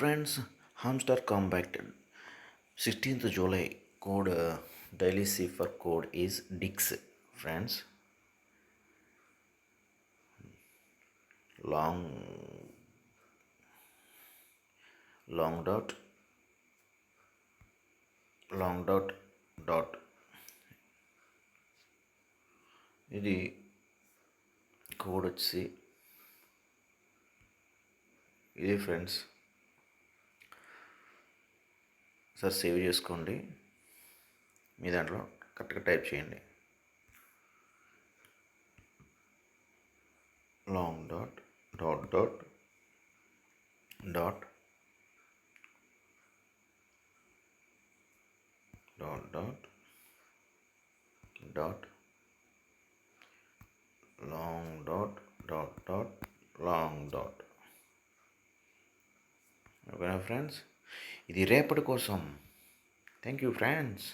Friends, Hamster compacted. 16th July code daily cipher code is DIX. Friends, long long dot long dot ఇది code వచ్చి ఇది friends. Sir save చేసుకోండి, మీ దాంట్లో కరెక్ట్గా type చేయండి. Long dot dot dot dot dot dot dot long dot dot dot long dot. ఓకేనా friends, ఇది రేపటి కోసం. Thank you friends.